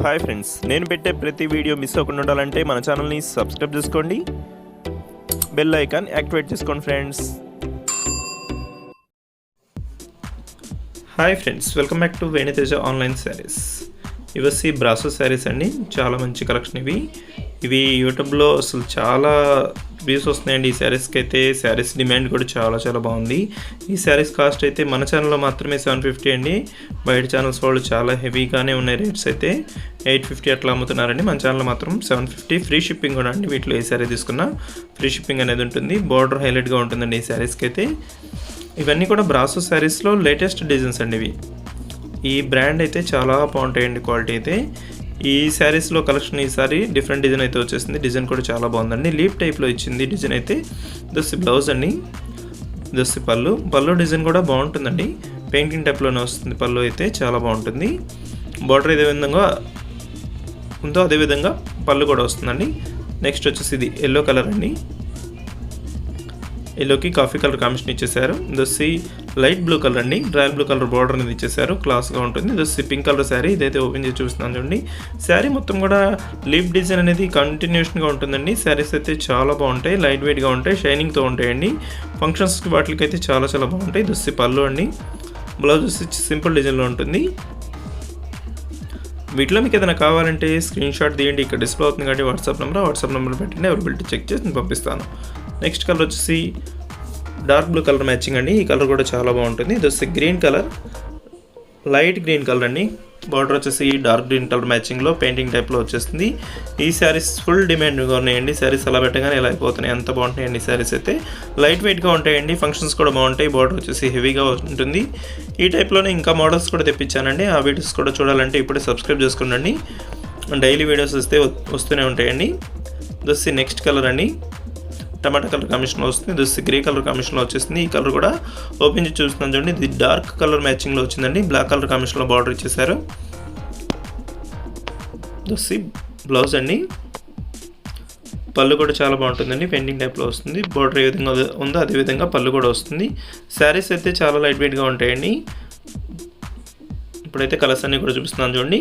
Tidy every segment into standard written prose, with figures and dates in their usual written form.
Hi friends, నేను పెట్టే ప్రతి వీడియో మిస్ అవ్వకుండా ఉండాలంటే మన ఛానల్ని సబ్స్క్రైబ్ చేసుకోండి, బెల్ ఐకాన్ యాక్టివేట్ చేసుకోండి friends. Hi friends, welcome back to Venu Teja online saris. ఇవన్నీ బ్రాసో శారీస్ అండి. చాలా మంచి కలెక్షన్ ఇవి యూట్యూబ్లో అసలు చాలా వ్యూస్ వస్తున్నాయండి. ఈ శారీస్కి అయితే శారీస్ డిమాండ్ కూడా చాలా బాగుంది. ఈ శారీస్ కాస్ట్ అయితే మన ఛానల్లో మాత్రమే 750 అండి. బయట ఛానల్స్ వాళ్ళు చాలా హెవీగానే ఉన్నాయి రేట్స్, అయితే 850 అట్లా అమ్ముతున్నారండి. మన ఛానల్లో మాత్రం 750. ఫ్రీ షిప్పింగ్ కూడా అండి. వీటిలో ఏ శారీ తీసుకున్నా ఫ్రీ షిప్పింగ్ అనేది ఉంటుంది. బార్డర్ హైలైట్గా ఉంటుందండి ఈ శారీస్కి అయితే. ఇవన్నీ కూడా బ్రాసో శారీస్లో లేటెస్ట్ డిజైన్స్ అండి ఇవి. ఈ బ్రాండ్ అయితే చాలా బాగుంటాయండి క్వాలిటీ అయితే. ఈ శారీస్లో కలెక్షన్ ఈసారి డిఫరెంట్ డిజైన్ అయితే వచ్చేసింది. డిజైన్ కూడా చాలా బాగుందండి. లీప్ టైప్లో ఇచ్చింది డిజైన్ అయితే. దస్సి బ్లౌజ్ అండి, దస్సి పళ్ళు డిజైన్ కూడా బాగుంటుందండి. పెయింటింగ్ టైప్లోనే వస్తుంది. పళ్ళు అయితే చాలా బాగుంటుంది. బార్డర్ ఏదే విధంగా ఉందో అదేవిధంగా పళ్ళు కూడా వస్తుందండి. నెక్స్ట్ వచ్చేసి ఇది ఎల్లో కలర్ అండి. ఎల్లోకి కాఫీ కలర్ కాంబినేషన్ ఇచ్చేసారు. దస్సి లైట్ బ్లూ కలర్ అండి. రాయల్ బ్లూ కలర్ బార్డర్ అనేది ఇచ్చేసారు. క్లాస్గా ఉంటుంది. దస్సి పింక్ కలర్ శారీ. ఇదైతే ఓపెన్ చేసి చూస్తున్నాను చూడండి. శారీ మొత్తం కూడా లీప్ డిజైన్ అనేది కంటిన్యూషన్గా ఉంటుందండి. శారీస్ అయితే చాలా బాగుంటాయి, లైట్ వెయిట్గా ఉంటాయి, షైనింగ్తో ఉంటాయండి. ఫంక్షన్స్కి వాటికి అయితే చాలా బాగుంటాయి. దస్సి పళ్ళు అండి. బ్లౌజ్ వచ్చి సింపుల్ డిజైన్లో ఉంటుంది. వీటిలో మీకు ఏదైనా కావాలంటే స్క్రీన్ షాట్ తీయండి. ఇక్కడ డిస్ప్లే అవుతుంది కాబట్టి వాట్సాప్ నెంబర్ పెట్టండి. అవైలబిలిటీ చెక్ చేసి నేను పంపిస్తాను. నెక్స్ట్ కలర్ వచ్చేసి డార్క్ బ్లూ కలర్ మ్యాచింగ్ అండి. ఈ కలర్ కూడా చాలా బాగుంటుంది. ఇది వచ్చి green colour, light green colour అండి. బార్డర్ వచ్చేసి డార్క్ గ్రీన్ కలర్ మ్యాచింగ్లో పెయింటింగ్ టైప్లో వచ్చేస్తుంది. ఈ శారీస్ ఫుల్ డిమాండ్గా ఉన్నాయండి. శారీస్ అలా పెట్టగానే ఇలా అయిపోతున్నాయి, అంత బాగుంటాయండి. శారీస్ అయితే లైట్ వెయిట్గా ఉంటాయండి. ఫంక్షన్స్ కూడా బాగుంటాయి. బార్డర్ వచ్చేసి హెవీగా ఉంటుంది. ఈ టైప్లోనే ఇంకా మోడల్స్ కూడా తెప్పించానండి. ఆ వీడియోస్ కూడా చూడాలంటే ఇప్పుడే సబ్స్క్రైబ్ చేసుకోండి. డైలీ వీడియోస్ వస్తూనే ఉంటాయండి. దస్సి నెక్స్ట్ కలర్ అండి. టమాటా కలర్ కాంబినేషన్లో వస్తుంది. దస్సి గ్రే కలర్ కాంబినేషన్లో వచ్చేసింది. ఈ కలర్ కూడా ఓపెన్ చేసి చూస్తున్నాను చూడండి. ఇది డార్క్ కలర్ మ్యాచింగ్లో వచ్చిందండి. బ్లాక్ కలర్ కాంబినేషన్లో బార్డర్ ఇచ్చేసారు. దస్సి బ్లౌజ్ అండి. పళ్ళు కూడా చాలా బాగుంటుందండి. పెయింటింగ్ టైప్లో వస్తుంది. బార్డర్ ఏ విధంగా ఉందో అదేవిధంగా పళ్ళు కూడా వస్తుంది. శారీస్ అయితే చాలా లైట్ వెయిట్గా ఉంటాయండి. ఇప్పుడైతే కలర్స్ అన్నీ కూడా చూపిస్తున్నాను చూడండి.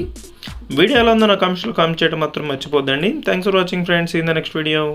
వీడియో ఎలా ఉందో నా కామెంట్స్లో కామెంట్ చేయడం మాత్రం మర్చిపోద్దండి. Thanks for watching friends. In the next video.